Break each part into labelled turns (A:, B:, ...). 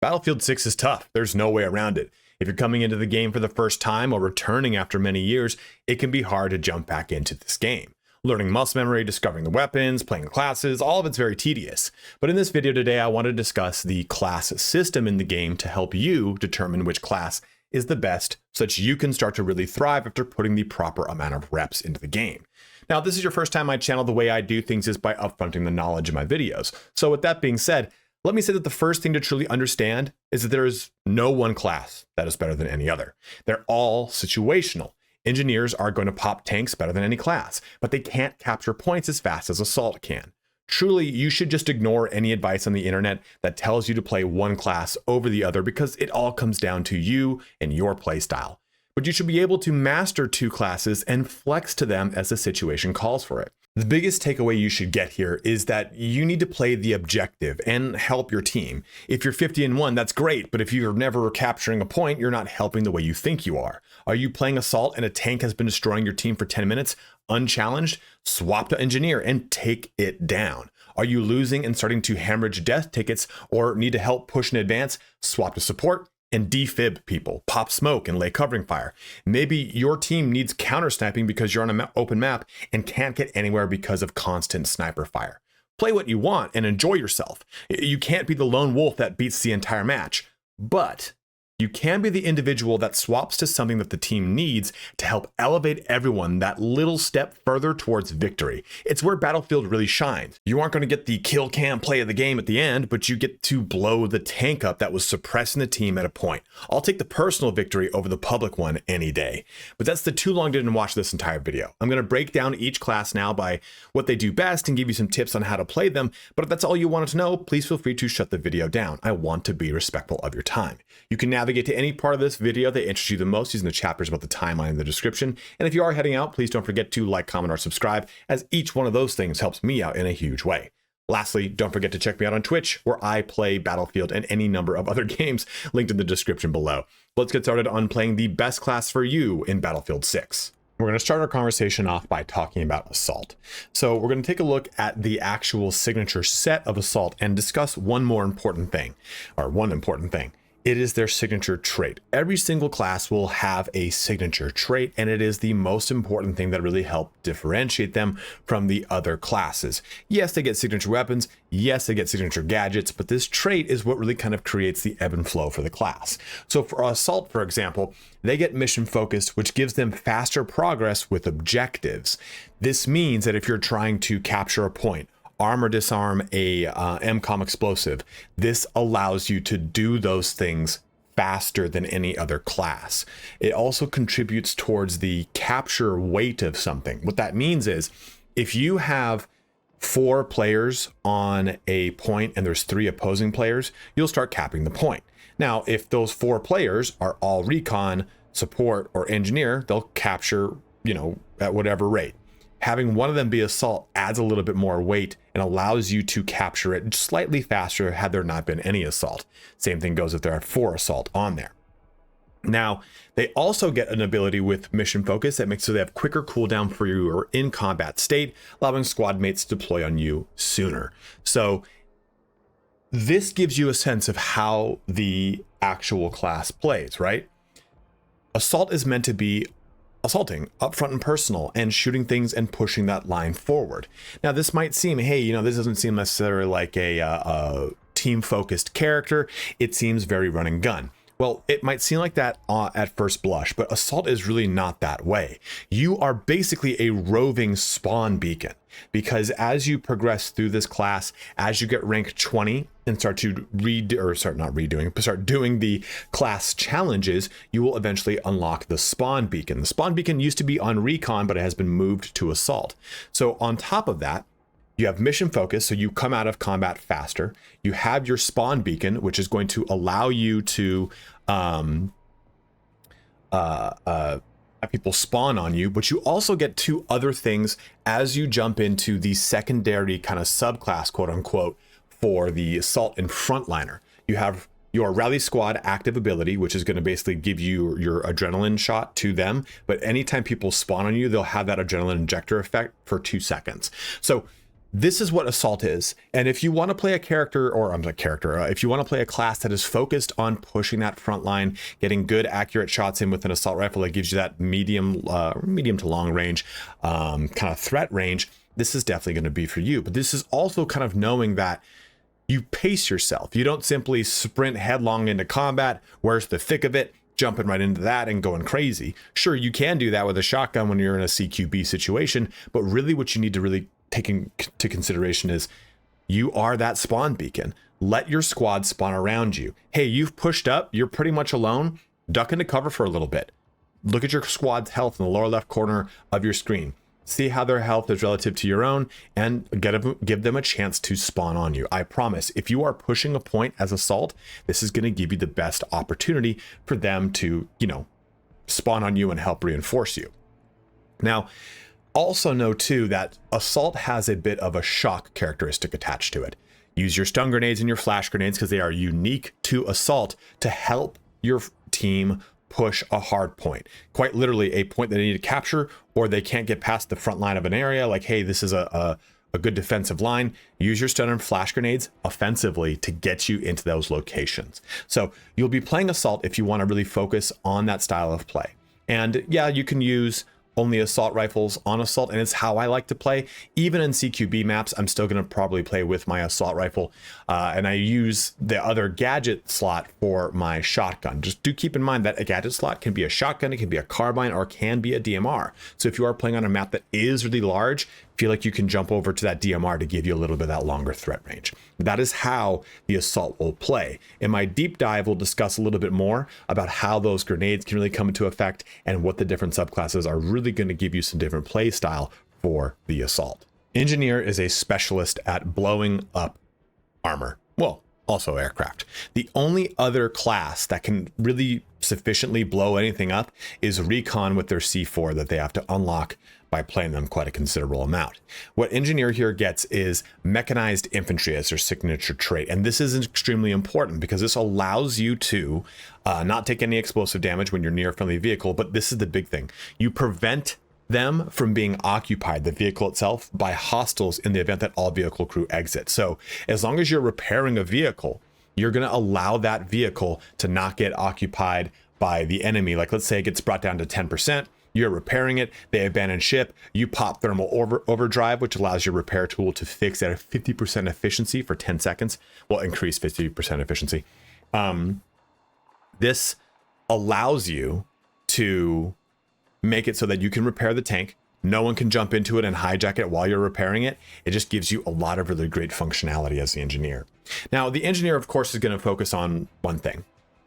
A: Battlefield 6 is tough. There's no way around it. If you're coming into the game for the first time or returning after many years, it can be hard to jump back into this game. Learning muscle memory, discovering the weapons, playing classes, all of it's very tedious. But in this video today, I want to discuss the class system in the game to help you determine which class is the best so that you can start to really thrive after putting the proper amount of reps into the game. Now, if this is your first time on my channel, the way I do things is by upfronting the knowledge in my videos. So with that being said, let me say that the first thing to truly understand is that there is no one class that is better than any other. They're all situational. Engineers are going to pop tanks better than any class, but they can't capture points as fast as Assault can. Truly, you should just ignore any advice on the internet that tells you to play one class over the other because it all comes down to you and your playstyle. But you should be able to master two classes and flex to them as the situation calls for it. The biggest takeaway you should get here is that you need to play the objective and help your team. If you're 50-1, that's great, but if you're never capturing a point, you're not helping the way you think you are. Are you playing Assault and a tank has been destroying your team for 10 minutes, unchallenged? Swap to Engineer and take it down. Are you losing and starting to hemorrhage death tickets or need to help push in advance? Swap to Support and defib people, pop smoke and lay covering fire. Maybe your team needs counter sniping because you're on an open map and can't get anywhere because of constant sniper fire. Play what you want and enjoy yourself. You can't be the lone wolf that beats the entire match, but you can be the individual that swaps to something that the team needs to help elevate everyone that little step further towards victory. It's where Battlefield really shines. You aren't going to get the kill cam play of the game at the end, but you get to blow the tank up that was suppressing the team at a point. I'll take the personal victory over the public one any day. But that's the too long didn't watch this entire video. I'm going to break down each class now by what they do best and give you some tips on how to play them. But if that's all you wanted to know, please feel free to shut the video down. I want to be respectful of your time. You can navigate to any part of this video that interests you the most using the chapters about the timeline in the description. And if you are heading out, please don't forget to like, comment, or subscribe, as each one of those things helps me out in a huge way. Lastly, don't forget to check me out on Twitch, where I play Battlefield and any number of other games linked in the description below. Let's get started on playing the best class for you in Battlefield 6. We're going to start our conversation off by talking about Assault. So we're going to take a look at the actual signature set of Assault and discuss one important thing. It is their signature trait. Every single class will have a signature trait, and it is the most important thing that really helps differentiate them from the other classes. Yes, they get signature weapons. Yes, they get signature gadgets, but this trait is what really kind of creates the ebb and flow for the class. So for Assault, for example, they get mission focused, which gives them faster progress with objectives. This means that if you're trying to capture a point, arm or disarm a MCOM explosive, this allows you to do those things faster than any other class. It also contributes towards the capture weight of something. What that means is if you have 4 players on a point and there's 3 opposing players, you'll start capping the point. Now, if those 4 players are all Recon, Support, or Engineer, they'll capture, at whatever rate. Having one of them be Assault adds a little bit more weight and allows you to capture it slightly faster had there not been any Assault. Same thing goes if there are 4 Assault on there. Now, they also get an ability with mission focus that makes so they have quicker cooldown for your in combat state, allowing squad mates to deploy on you sooner. So this gives you a sense of how the actual class plays, right? Assault is meant to be assaulting upfront and personal and shooting things and pushing that line forward. Now, this might seem, hey, this doesn't seem necessarily like a team focused character. It seems very run and gun. Well, it might seem like that at first blush, but Assault is really not that way. You are basically a roving spawn beacon, because as you progress through this class, as you get rank 20 and start doing the class challenges, you will eventually unlock the spawn beacon. The spawn beacon used to be on Recon, but it has been moved to Assault. So on top of that, you have mission focus, so you come out of combat faster. You have your spawn beacon, which is going to allow you to have people spawn on you, but you also get 2 other things as you jump into the secondary kind of subclass, quote unquote, for the Assault and Frontliner. You have your Rally Squad active ability, which is going to basically give you your adrenaline shot to them, but anytime people spawn on you, they'll have that adrenaline injector effect for 2 seconds. So this is what assault is. And if you want to play a character, if you want to play a class that is focused on pushing that front line, getting good accurate shots in with an assault rifle that gives you that medium to long range kind of threat range, this is definitely going to be for you. But this is also kind of knowing that you pace yourself. You don't simply sprint headlong into combat, where's the thick of it, jumping right into that and going crazy. Sure, you can do that with a shotgun when you're in a CQB situation, but really what you need to really take into consideration is you are that spawn beacon. Let your squad spawn around you. Hey, you've pushed up, you're pretty much alone, duck into cover for a little bit. Look at your squad's health in the lower left corner of your screen. See how their health is relative to your own and give them a chance to spawn on you. I promise, if you are pushing a point as assault, this is going to give you the best opportunity for them to, spawn on you and help reinforce you. Now, also know too that assault has a bit of a shock characteristic attached to it. Use your stun grenades and your flash grenades because they are unique to assault to help your team push a hard point, quite literally a point that they need to capture, or they can't get past the front line of an area. Like, hey, this is a good defensive line. Use your stun and flash grenades offensively to get you into those locations. So you'll be playing assault if you want to really focus on that style of play. And yeah, you can use only assault rifles on assault, and it's how I like to play. Even in CQB maps, I'm still going to probably play with my assault rifle, and I use the other gadget slot for my shotgun. Just do keep in mind that a gadget slot can be a shotgun, it can be a carbine, or it can be a DMR. So if you are playing on a map that is really large, feel like you can jump over to that DMR to give you a little bit of that longer threat range. That is how the assault will play. In my deep dive, we'll discuss a little bit more about how those grenades can really come into effect and what the different subclasses are really going to give you some different play style for the assault. Engineer is a specialist at blowing up armor. Well, also aircraft. The only other class that can really sufficiently blow anything up is Recon with their C4 that they have to unlock by playing them quite a considerable amount. What Engineer here gets is mechanized infantry as their signature trait. And this is extremely important because this allows you to not take any explosive damage when you're near a friendly vehicle, but this is the big thing. You prevent them from being occupied, the vehicle itself, by hostiles in the event that all vehicle crew exit. So as long as you're repairing a vehicle, you're going to allow that vehicle to not get occupied by the enemy. Like, let's say it gets brought down to 10%. You're repairing it, they abandon ship, you pop thermal overdrive, which allows your repair tool to fix at a 50% efficiency for 10 seconds. Well, increase 50% efficiency. This allows you to make it so that you can repair the tank. No one can jump into it and hijack it while you're repairing it. It just gives you a lot of really great functionality as the engineer. Now, the engineer, of course, is going to focus on one thing: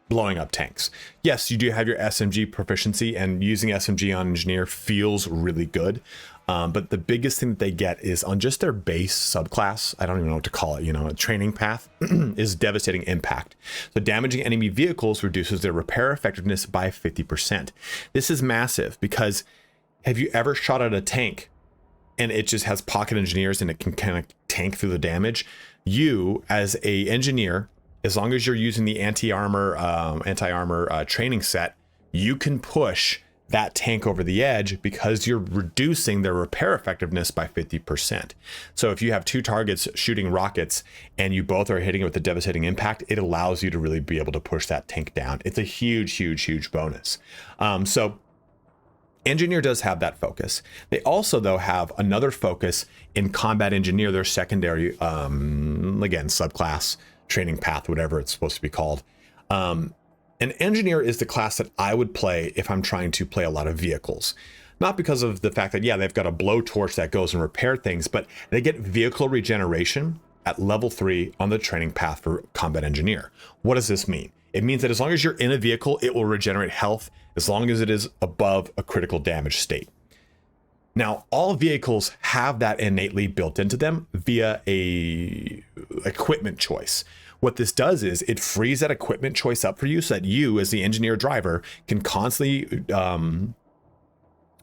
A: blowing up tanks. Yes, you do have your SMG proficiency, and using SMG on engineer feels really good. But the biggest thing that they get is on just their base subclass, I don't even know what to call it, a training path, is devastating impact. So damaging enemy vehicles reduces their repair effectiveness by 50%. This is massive because have you ever shot at a tank and it just has pocket engineers and it can kind of tank through the damage? You, as a engineer, as long as you're using the anti-armor training set, you can push that tank over the edge because you're reducing their repair effectiveness by 50%. So if you have two targets shooting rockets and you both are hitting it with a devastating impact, it allows you to really be able to push that tank down. It's a huge, huge, huge bonus. So Engineer does have that focus. They also, though, have another focus in Combat Engineer, their secondary, again, subclass, training path, whatever it's supposed to be called. An engineer is the class that I would play if I'm trying to play a lot of vehicles. Not because of the fact that, yeah, they've got a blowtorch that goes and repair things, but they get vehicle regeneration at level 3 on the training path for Combat Engineer. What does this mean? It means that as long as you're in a vehicle, it will regenerate health as long as it is above a critical damage state. Now, all vehicles have that innately built into them via a equipment choice. What this does is it frees that equipment choice up for you so that you, as the engineer driver, can constantly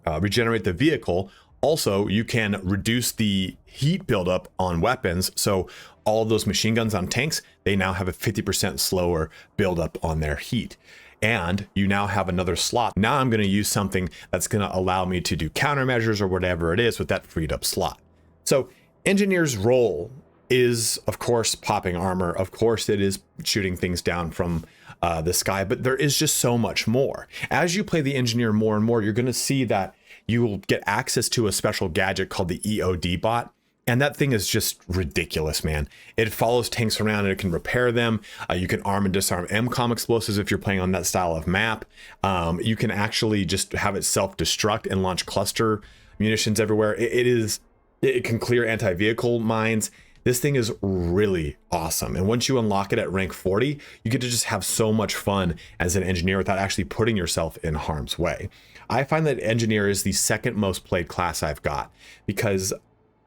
A: regenerate the vehicle. Also, you can reduce the heat buildup on weapons. So all of those machine guns on tanks, they now have a 50% slower buildup on their heat. And you now have another slot. Now I'm going to use something that's going to allow me to do countermeasures or whatever it is with that freed up slot. So Engineer's role is, of course, popping armor. Of course, it is shooting things down from the sky, but there is just so much more. As you play the Engineer more and more, you're going to see that you will get access to a special gadget called the EOD bot. And that thing is just ridiculous, man. It follows tanks around and it can repair them. You can arm and disarm MCOM explosives if you're playing on that style of map. You can actually just have it self-destruct and launch cluster munitions everywhere. It can clear anti-vehicle mines. This thing is really awesome. And once you unlock it at rank 40, you get to just have so much fun as an engineer without actually putting yourself in harm's way. I find that engineer is the second most played class I've got, because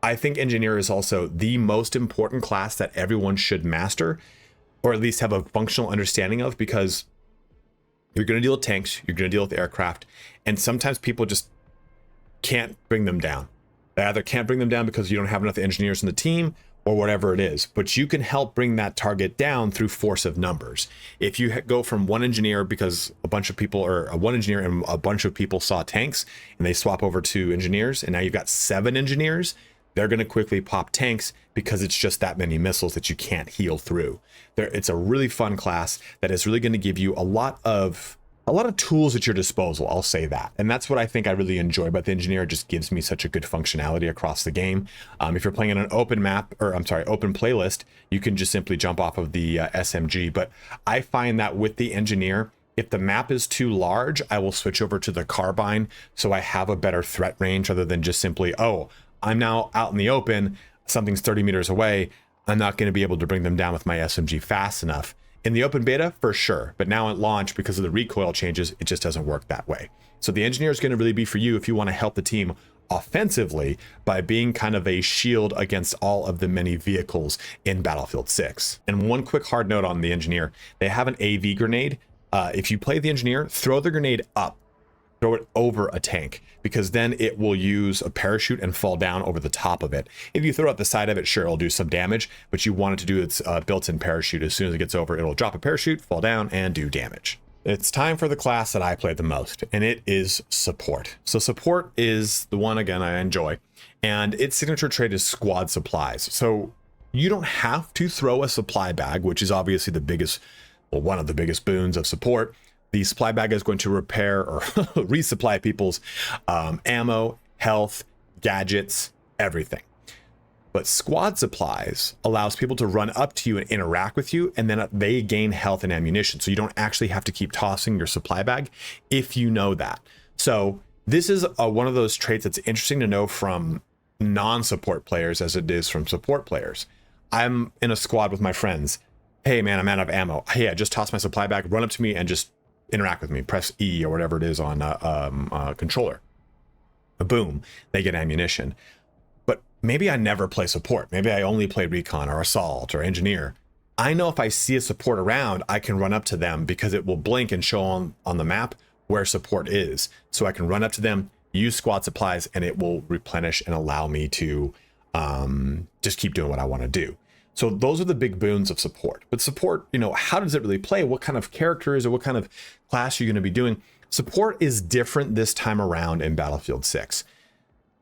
A: I think engineer is also the most important class that everyone should master, or at least have a functional understanding of, because you're going to deal with tanks, you're going to deal with aircraft, and sometimes people just can't bring them down. They either can't bring them down because you don't have enough engineers in the team, or whatever it is, but you can help bring that target down through force of numbers. If you go from one engineer because a bunch of people, or one engineer and a bunch of people saw tanks and they swap over to engineers, and now you've got 7 engineers, they're going to quickly pop tanks because it's just that many missiles that you can't heal through. It's a really fun class that is really going to give you a lot of tools at your disposal, I'll say that. And that's what I think I really enjoy about the engineer. It just gives me such a good functionality across the game. If you're playing on an open map, or open playlist, you can just simply jump off of the SMG. But I find that with the engineer, if the map is too large, I will switch over to the carbine so I have a better threat range, other than just simply, oh, I'm now out in the open, something's 30 meters away, I'm not going to be able to bring them down with my SMG fast enough. In the open beta, for sure, but now at launch, because of the recoil changes, it just doesn't work that way. So the engineer is going to really be for you if you want to help the team offensively by being kind of a shield against all of the many vehicles in Battlefield 6. And one quick hard note on the engineer, they have an AV grenade. If you play the engineer, throw the grenade up, throw it over a tank, because then it will use a parachute and fall down over the top of it. If you throw it at the side of it, sure, it'll do some damage, but you want it to do its built-in parachute. As soon as it gets over, it'll drop a parachute, fall down, and do damage. It's time for the class that I play the most, and it is support. So support is the one, again, I enjoy, and its signature trait is squad supplies. So you don't have to throw a supply bag, which is obviously the biggest, well, one of the biggest boons of support. The supply bag is going to repair or resupply people's ammo, health, gadgets, everything. But squad supplies allows people to run up to you and interact with you, and then they gain health and ammunition. So you don't actually have to keep tossing your supply bag if you know that. So this is one of those traits that's interesting to know from non-support players as it is from support players. I'm in a squad with my friends. Hey man, I'm out of ammo. Hey, I just tossed my supply bag. Run up to me and just interact with me. Press E or whatever it is on a controller. Boom, they get ammunition. But maybe I never play support. Maybe I only play Recon or Assault or Engineer. I know if I see a support around, I can run up to them because it will blink and show on the map where support is. So I can run up to them, use squad supplies, and it will replenish and allow me to just keep doing what I want to do. So those are the big boons of support. But support, how does it really play? What kind of character is it? What kind of class are you going to be doing? Support is different this time around in Battlefield 6.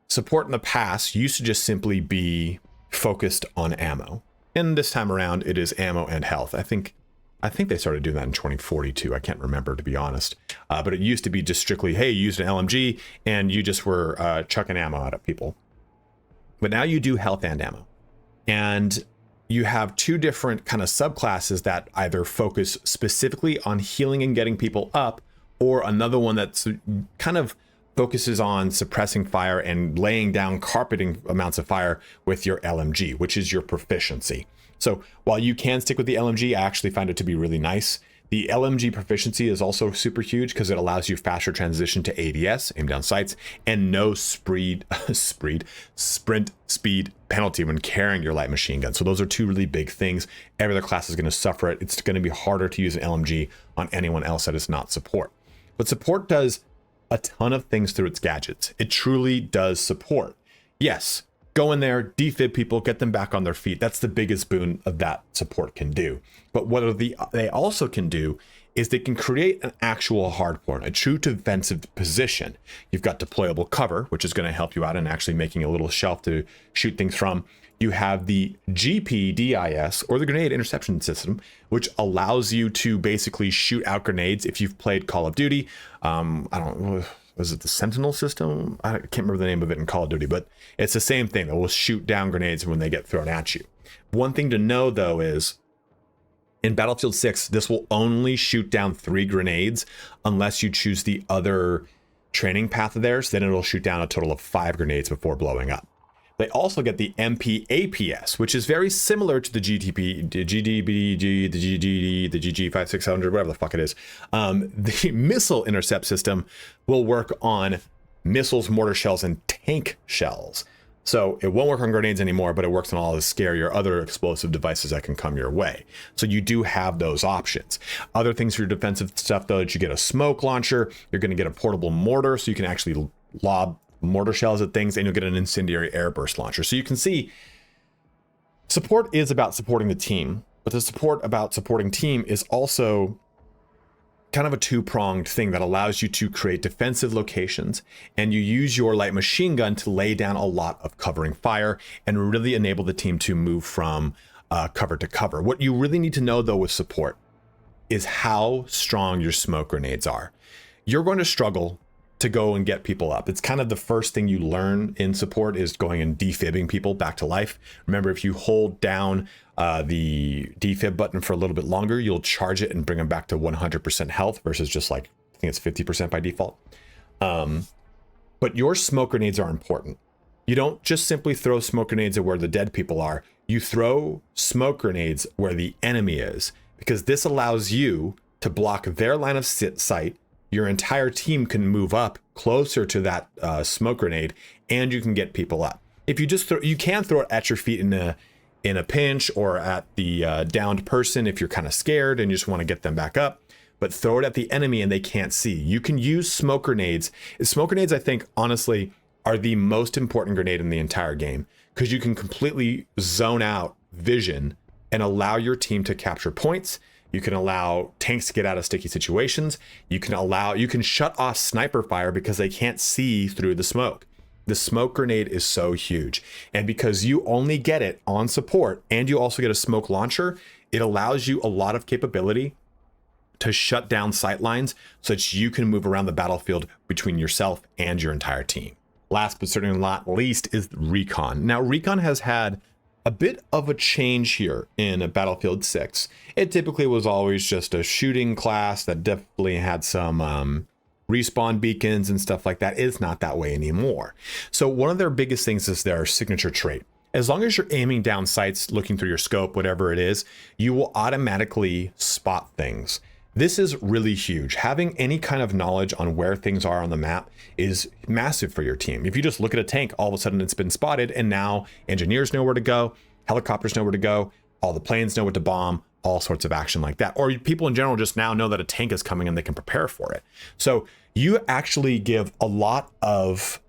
A: Support in the past used to just simply be focused on ammo. And this time around, it is ammo and health. I think they started doing that in 2042. I can't remember, to be honest. But it used to be just strictly, hey, you used an LMG and you just were chucking ammo out at people. But now you do health and ammo. And you have 2 different kind of subclasses that either focus specifically on healing and getting people up, or another one that's kind of focuses on suppressing fire and laying down carpeting amounts of fire with your LMG, which is your proficiency. So while you can stick with the LMG, I actually find it to be really nice. The LMG proficiency is also super huge because it allows you faster transition to ADS, aim down sights, and no sprint speed penalty when carrying your light machine gun. So those are 2 really big things. Every other class is going to suffer it. It's going to be harder to use an LMG on anyone else that is not support. But support does a ton of things through its gadgets. It truly does support. Yes, go in there, defib people, get them back on their feet. That's the biggest boon of that support can do. But what they also can do is they can create an actual hardpoint, a true defensive position. You've got deployable cover, which is going to help you out in actually making a little shelf to shoot things from. You have the GPDIS, or the Grenade Interception System, which allows you to basically shoot out grenades. If you've played Call of Duty, I don't know, was it the Sentinel system? I can't remember the name of it in Call of Duty, but it's the same thing. It will shoot down grenades when they get thrown at you. One thing to know, though, is in Battlefield 6, this will only shoot down 3 grenades unless you choose the other training path of theirs. Then it'll shoot down a total of 5 grenades before blowing up. They also get the MPAPS, which is very similar to the GTP, the GDBG, the GGD, the GG5600, whatever the fuck it is. The missile intercept system will work on missiles, mortar shells, and tank shells. So it won't work on grenades anymore, but it works on all the scarier other explosive devices that can come your way. So you do have those options. Other things for your defensive stuff, though, that you get a smoke launcher, you're going to get a portable mortar, so you can actually lob mortar shells at things, and you'll get an incendiary airburst launcher. So you can see support is about supporting the team, but the support about supporting team is also kind of a two-pronged thing that allows you to create defensive locations, and you use your light machine gun to lay down a lot of covering fire and really enable the team to move from cover to cover. What you really need to know, though, with support is how strong your smoke grenades are. You're going to struggle to go and get people up. It's kind of the first thing you learn in support is going and defibbing people back to life. Remember, if you hold down the defib button for a little bit longer, you'll charge it and bring them back to 100% health versus just like, I think it's 50% by default. But your smoke grenades are important. You don't just simply throw smoke grenades at where the dead people are. You throw smoke grenades where the enemy is, because this allows you to block their line of sight. Your entire team can move up closer to that smoke grenade, and you can get people up. If you just throw, you can throw it at your feet in a pinch, or at the downed person if you're kind of scared and you just want to get them back up. But throw it at the enemy and they can't see. You can use smoke grenades. Smoke grenades, I think, honestly, are the most important grenade in the entire game, because you can completely zone out vision and allow your team to capture points. You can allow tanks to get out of sticky situations. You can shut off sniper fire because they can't see through the smoke. The smoke grenade is so huge. And because you only get it on support and you also get a smoke launcher, it allows you a lot of capability to shut down sight lines so that you can move around the battlefield between yourself and your entire team. Last but certainly not least is Recon. Now, Recon has had a bit of a change here in Battlefield 6. It typically was always just a shooting class that definitely had some respawn beacons and stuff like that. It's not that way anymore. So one of their biggest things is their signature trait. As long as you're aiming down sights, looking through your scope, whatever it is, you will automatically spot things. This is really huge. Having any kind of knowledge on where things are on the map is massive for your team. If you just look at a tank, all of a sudden it's been spotted, and now engineers know where to go, helicopters know where to go, all the planes know what to bomb, all sorts of action like that. Or people in general just now know that a tank is coming and they can prepare for it. So you actually give a lot of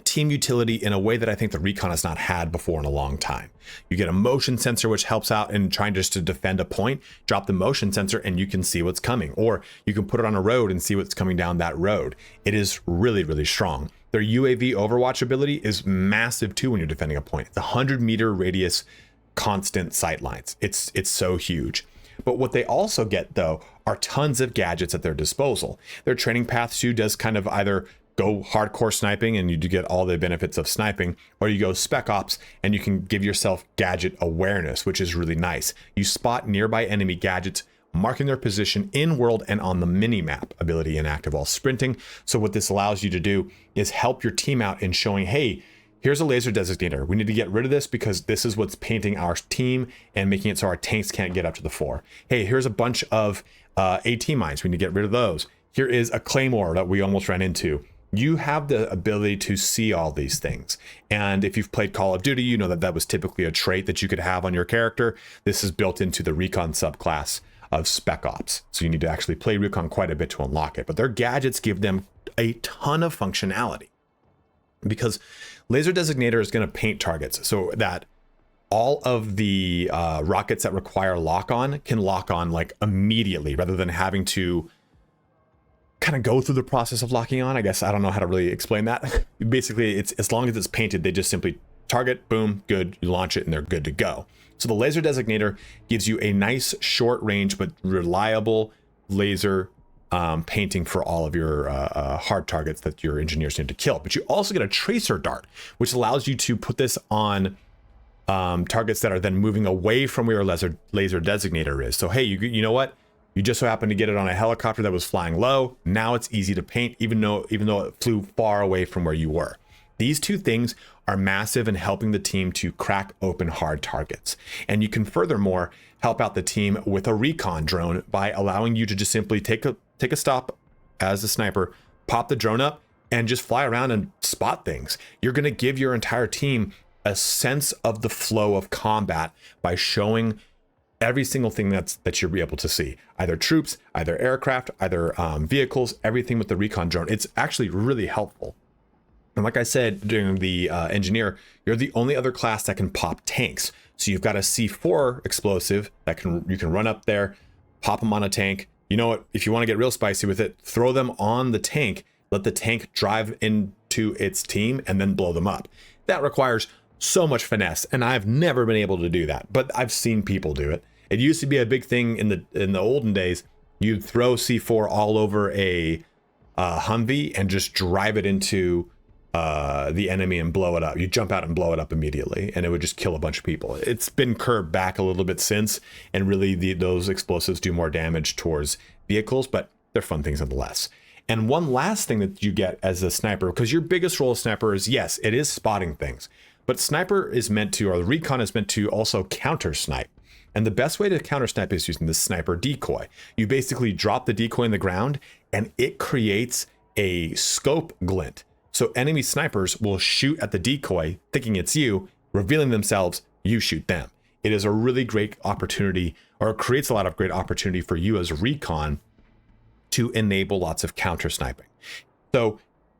A: team utility in a way that I think the Recon has not had before in a long time. You get a motion sensor, which helps out in trying just to defend a point. Drop the motion sensor and you can see what's coming, or you can put it on a road and see what's coming down that road. It is really, really strong. Their UAV overwatch ability is massive too when you're defending a point. It's 100-meter radius constant sight lines. It's so huge. But what they also get, though, are tons of gadgets at their disposal. Their training path too does kind of either go hardcore sniping and you do get all the benefits of sniping, or you go spec ops and you can give yourself gadget awareness, which is really nice. You spot nearby enemy gadgets, marking their position in world and on the mini map ability inactive while sprinting. So what this allows you to do is help your team out in showing, hey, here's a laser designator. We need to get rid of this because this is what's painting our team and making it so our tanks can't get up to the fore. Hey, here's a bunch of AT mines. We need to get rid of those. Here is a claymore that we almost ran into. You have the ability to see all these things. And if you've played Call of Duty, you know that that was typically a trait that you could have on your character. This is built into the Recon subclass of Spec Ops. So you need to actually play Recon quite a bit to unlock it. But their gadgets give them a ton of functionality, because Laser Designator is going to paint targets so that all of the rockets that require lock-on can lock on like immediately, rather than having to kind of go through the process of locking on. I guess I don't know how to really explain that. Basically, it's as long as it's painted, they just simply target, boom, good, you launch it and they're good to go. So the laser designator gives you a nice short range but reliable laser painting for all of your hard targets that your engineers need to kill. But you also get a tracer dart, which allows you to put this on targets that are then moving away from where your laser designator is. So hey, you know what? You just so happen to get it on a helicopter that was flying low. Now it's easy to paint, even though it flew far away from where you were. These two things are massive in helping the team to crack open hard targets. And you can furthermore help out the team with a recon drone by allowing you to just simply take a stop as a sniper, pop the drone up, and just fly around and spot things. You're going to give your entire team a sense of the flow of combat by showing every single thing that you'll be able to see, either troops, either aircraft, either vehicles, everything with the recon drone. It's actually really helpful. And like I said during the engineer, you're the only other class that can pop tanks. So you've got a C4 explosive that you can run up there, pop them on a tank. You know what? If you want to get real spicy with it, throw them on the tank, let the tank drive into its team, and then blow them up. That requires so much finesse, and I've never been able to do that, but I've seen people do it. It used to be a big thing in the olden days. You'd throw C4 all over a Humvee and just drive it into the enemy and blow it up. You jump out and blow it up immediately, and it would just kill a bunch of people. It's been curbed back a little bit since, and really those explosives do more damage towards vehicles, but they're fun things nonetheless. And one last thing that you get as a sniper, because your biggest role as sniper is, yes, it is spotting things, but sniper is meant to, or the recon is meant to also counter snipe. And the best way to counter snipe is using the sniper decoy. You basically drop the decoy in the ground and it creates a scope glint. So enemy snipers will shoot at the decoy thinking it's you, revealing themselves, you shoot them. It is a really great opportunity, or it creates a lot of great opportunity for you as recon to enable lots of counter sniping. So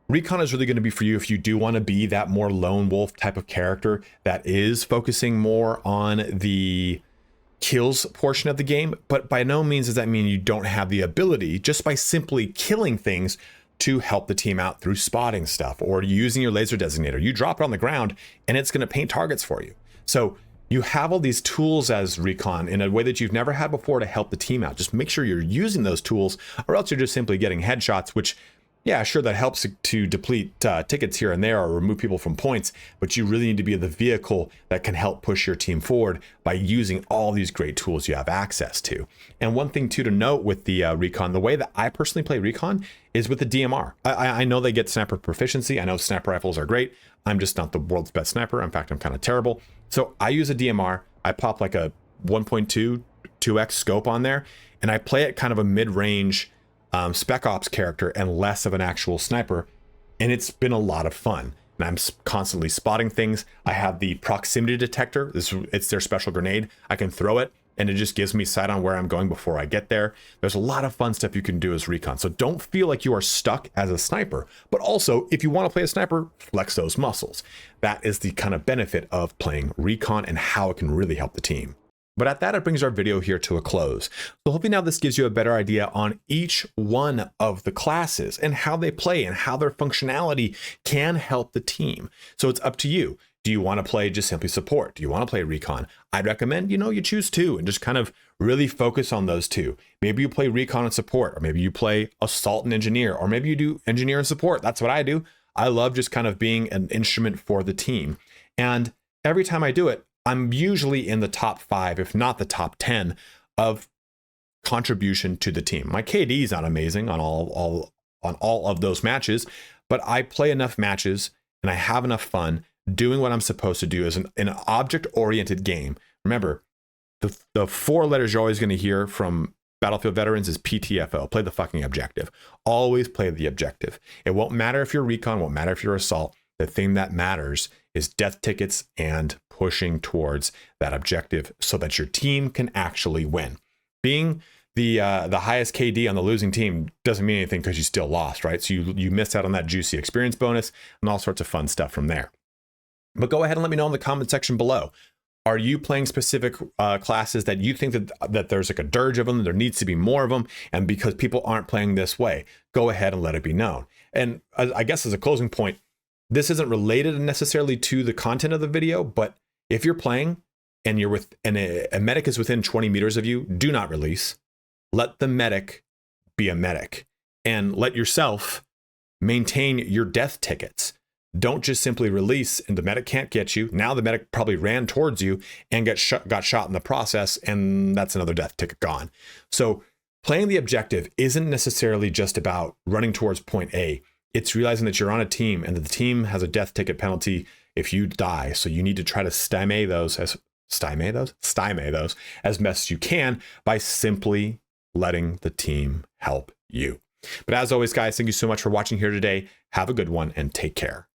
A: recon is really going to be for you if you do want to be that more lone wolf type of character that is focusing more on the kills portion of the game, but by no means does that mean you don't have the ability, just by simply killing things, to help the team out through spotting stuff or using your laser designator. You drop it on the ground and it's going to paint targets for you. So you have all these tools as recon in a way that you've never had before to help the team out. Just make sure you're using those tools, or else you're just simply getting headshots, which, yeah, sure, that helps to deplete tickets here and there or remove people from points, but you really need to be the vehicle that can help push your team forward by using all these great tools you have access to. And one thing too to note with the recon, the way that I personally play recon is with the DMR. I know they get sniper proficiency. I know sniper rifles are great. I'm just not the world's best sniper. In fact, I'm kind of terrible. So I use a DMR. I pop like a 1.2, 2x scope on there, and I play it kind of a mid-range spec ops character and less of an actual sniper, and it's been a lot of fun. And I'm constantly spotting things. I have the proximity detector. It's their special grenade. I can throw it and it just gives me sight on where I'm going before I get there. There's a lot of fun stuff you can do as recon. So don't feel like you are stuck as a sniper, but also if you want to play a sniper, flex those muscles. That is the kind of benefit of playing recon and how it can really help the team. But at that, it brings our video here to a close. So hopefully now this gives you a better idea on each one of the classes and how they play and how their functionality can help the team. So it's up to you. Do you want to play just simply support? Do you want to play recon? I'd recommend, you choose two and just kind of really focus on those two. Maybe you play recon and support, or maybe you play assault and engineer, or maybe you do engineer and support. That's what I do. I love just kind of being an instrument for the team. And every time I do it, I'm usually in the top 5, if not the top 10 of contribution to the team. My KD is not amazing on all of those matches, but I play enough matches and I have enough fun doing what I'm supposed to do as in an object-oriented game. Remember, the 4 letters you're always going to hear from Battlefield veterans is PTFO. Play the fucking objective. Always play the objective. It won't matter if you're recon, won't matter if you're assault. The thing that matters is death tickets and pushing towards that objective so that your team can actually win. Being the highest KD on the losing team doesn't mean anything because you still lost, right? So you miss out on that juicy experience bonus and all sorts of fun stuff from there. But go ahead and let me know in the comment section below. Are you playing specific classes that you think that there's like a dirge of them, there needs to be more of them, and because people aren't playing this way, go ahead and let it be known. And I guess as a closing point, This isn't related necessarily to the content of the video, but if you're playing and you're with and a medic is within 20 meters of you, do not release. Let the medic be a medic and let yourself maintain your death tickets. Don't just simply release and the medic can't get you. Now the medic probably ran towards you and got shot in the process, and that's another death ticket gone. So playing the objective isn't necessarily just about running towards point A. It's realizing that you're on a team and that the team has a death ticket penalty if you die. So you need to try to stymie those as best as you can by simply letting the team help you. But as always, guys, thank you so much for watching here today. Have a good one and take care.